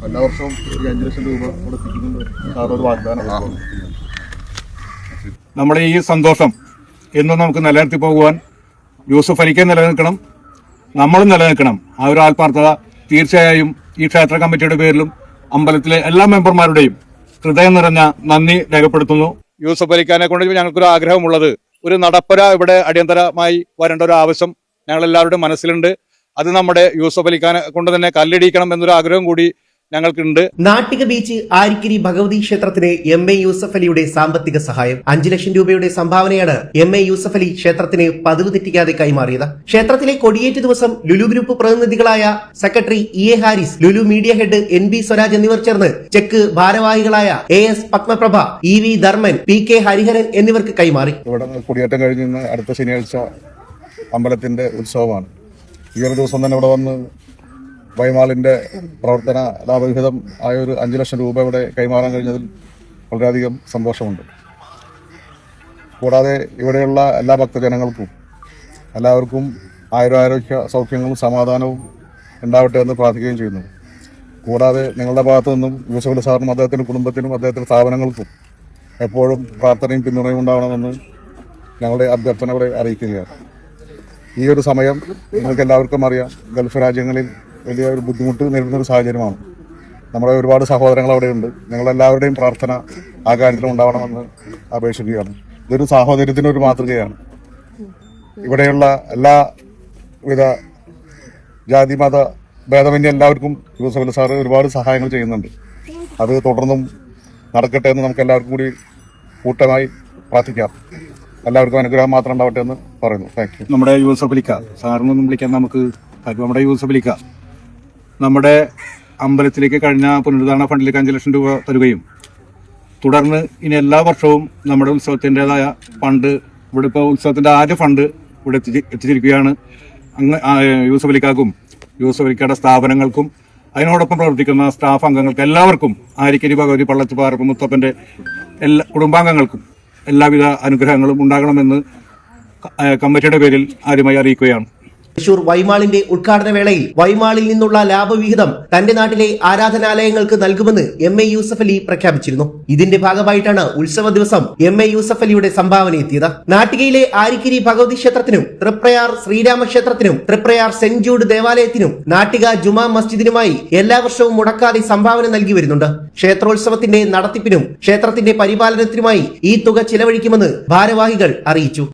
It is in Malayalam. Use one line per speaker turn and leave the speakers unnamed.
എല്ലാ വർഷവും 5 ലക്ഷം രൂപ കൊടുപ്പിക്കുന്നുണ്ട്. സാറൊരു വാഗ്ദാനം.
നമ്മുടെ ഈ സന്തോഷം എന്നും നമുക്ക് നിലനിർത്തി പോകുവാൻ യൂസഫ് അലിക്ക് നിലനിൽക്കണം, നമ്മളും നിലനിൽക്കണം. ആ ഒരു ആത്മാർത്ഥത തീർച്ചയായും ഈ ക്ഷേത്ര കമ്മിറ്റിയുടെ പേരിലും അമ്പലത്തിലെ എല്ലാ മെമ്പർമാരുടെയും ഹൃദയം നിറഞ്ഞ നന്ദി രേഖപ്പെടുത്തുന്നു. യൂസഫ് അലിഖാനെ കൊണ്ട് ഞങ്ങൾക്കൊരു ആഗ്രഹമുള്ളത്, ഒരു നടപ്പര ഇവിടെ അടിയന്തരമായി വരേണ്ട ഒരു ആവശ്യം ഞങ്ങളെല്ലാവരുടെയും മനസ്സിലുണ്ട്. അത് നമ്മുടെ യൂസഫ് അലിഖാനെ കൊണ്ട് തന്നെ കല്ലിടിക്കണം എന്നൊരു ആഗ്രഹം കൂടി ഞങ്ങൾക്കുണ്ട്.
നാട്ടിക ബീച്ച് ആരിക്കിരി ഭഗവതി ക്ഷേത്രത്തിന് MA യൂസഫ് അലിയുടെ സാമ്പത്തിക സഹായം 5 ലക്ഷം രൂപയുടെ സംഭാവനയാണ് MA യൂസഫ് അലി ക്ഷേത്രത്തിന് പതിവ് തെറ്റിക്കാതെ കൈമാറിയത്. ക്ഷേത്രത്തിലെ കൊടിയേറ്റ് ദിവസം ലുലു ഗ്രൂപ്പ് പ്രതിനിധികളായ secretary EA Haris, Lulu media head NB Swaraj എന്നിവർ ചേർന്ന് ചെക്ക് ഭാരവാഹികളായ AS Padmaprabha, EV Dharman, PK Hariharan എന്നിവർക്ക് കൈമാറി.
ഇവിടെ കൊടിയേറ്റം കഴിഞ്ഞ് അടുത്ത ശനിയാഴ്ച അമ്പലത്തിന്റെ ഉത്സവമാണ്. ഈ ഒരു ദിവസം തന്നെ ഇവിടെ വന്ന് വൈമാളിന്റെ പ്രവർത്തന ലാഭവിഹിതം ആയ ഒരു 5 ലക്ഷം രൂപ ഇവിടെ കൈമാറാൻ കഴിഞ്ഞതിൽ വളരെയധികം സന്തോഷമുണ്ട്. കൂടാതെ ഇവിടെയുള്ള എല്ലാ ഭക്തജനങ്ങൾക്കും എല്ലാവർക്കും ആരോഗ്യ സൗഖ്യങ്ങളും സമാധാനവും ഉണ്ടാവട്ടെ എന്ന് പ്രാർത്ഥിക്കുകയും ചെയ്യുന്നു. കൂടാതെ നിങ്ങളുടെ ഭാഗത്തു നിന്നും യൂസഫ് അലി സാറിനും അദ്ദേഹത്തിന്റെ കുടുംബത്തിനും അദ്ദേഹത്തിന്റെ സ്ഥാപനങ്ങൾക്കും എപ്പോഴും പ്രാർത്ഥനയും പിന്തുണയും ഉണ്ടാവണമെന്ന് ഞങ്ങളുടെ അഭ്യർത്ഥന ഇവിടെ അറിയിക്കുകയാണ്. ഈ ഒരു സമയം നിങ്ങൾക്ക് എല്ലാവർക്കും അറിയാം, ഗൾഫ് രാജ്യങ്ങളിൽ വലിയ ഒരു ബുദ്ധിമുട്ട് നേരിടുന്നൊരു സാഹചര്യമാണ്. നമ്മുടെ ഒരുപാട് സഹോദരങ്ങൾ അവിടെയുണ്ട്. ഞങ്ങളെല്ലാവരുടെയും പ്രാർത്ഥന ആ കാര്യത്തിൽ ഉണ്ടാവണമെന്ന് അപേക്ഷിക്കുകയാണ്. ഇതൊരു സാഹോദര്യത്തിനൊരു മാതൃകയാണ്. ഇവിടെയുള്ള എല്ലാവിധ ജാതി മത ഭേദമന്യേ എല്ലാവർക്കും യൂസഫ് അലി സാറ് ഒരുപാട് സഹായങ്ങൾ ചെയ്യുന്നുണ്ട്. അത് തുടർന്നും നടക്കട്ടെ എന്ന് നമുക്ക് എല്ലാവർക്കും കൂടി കൂട്ടമായി പ്രാർത്ഥിക്കാം. എല്ലാവർക്കും അനുഗ്രഹം മാത്രം ഉണ്ടാവട്ടെ എന്ന് പറയുന്നു. Thank you.
നമ്മുടെ യൂസഫ് അലിക്ക സാറിനൊന്നും വിളിക്കാൻ നമുക്ക് നമ്മുടെ യൂസഫ് അലിക്ക നമ്മുടെ അമ്പലത്തിലേക്ക് കഴിഞ്ഞ പുനരുദ്ധാരണ ഫണ്ടിലേക്ക് 5 ലക്ഷം രൂപ തരുകയും തുടർന്ന് ഇനി എല്ലാ വർഷവും നമ്മുടെ ഉത്സവത്തിൻ്റെതായ ഫണ്ട് ഇവിടെ ഇപ്പോൾ ഉത്സവത്തിൻ്റെ ആദ്യ ഫണ്ട് ഇവിടെ എത്തിച്ചിരിക്കുകയാണ്. യൂസഫ് അലിക്കാക്കും യൂസഫ് അലിക്കയുടെ സ്ഥാപനങ്ങൾക്കും അതിനോടൊപ്പം പ്രവർത്തിക്കുന്ന സ്റ്റാഫ് അംഗങ്ങൾക്ക് എല്ലാവർക്കും ആരിക്കരി ഭഗവതി പള്ളത്തുപാറപ്പ് മുത്തപ്പൻ്റെ എല്ലാ കുടുംബാംഗങ്ങൾക്കും എല്ലാവിധ അനുഗ്രഹങ്ങളും ഉണ്ടാകണമെന്ന് കമ്മിറ്റിയുടെ പേരിൽ ആദ്യമായി അറിയിക്കുകയാണ്.
തൃശൂർ വൈമാളിന്റെ ഉദ്ഘാടന വേളയിൽ വൈമാളിൽ നിന്നുള്ള ലാഭവിഹിതം തന്റെ നാട്ടിലെ ആരാധനാലയങ്ങൾക്ക് നൽകുമെന്ന് MA യൂസഫ് അലി പ്രഖ്യാപിച്ചിരുന്നു. ഇതിന്റെ ഭാഗമായിട്ടാണ് ഉത്സവ ദിവസം MA യൂസഫ് അലിയുടെ സംഭാവന എത്തിയത്. നാട്ടികയിലെ ആരിക്കിരി ഭഗവതി ക്ഷേത്രത്തിനും തൃപ്രയാർ ശ്രീരാമക്ഷേത്രത്തിനും തൃപ്രയാർ സെന്റ് ജൂഡ് ദേവാലയത്തിനും നാട്ടിക ജുമാ മസ്ജിദിനുമായി എല്ലാ വർഷവും മുടക്കാതെ സംഭാവന നൽകി വരുന്നുണ്ട്. ക്ഷേത്രോത്സവത്തിന്റെ നടത്തിപ്പിനും ക്ഷേത്രത്തിന്റെ പരിപാലനത്തിനുമായി ഈ തുക ചിലവഴിക്കുമെന്ന് ഭാരവാഹികൾ അറിയിച്ചു.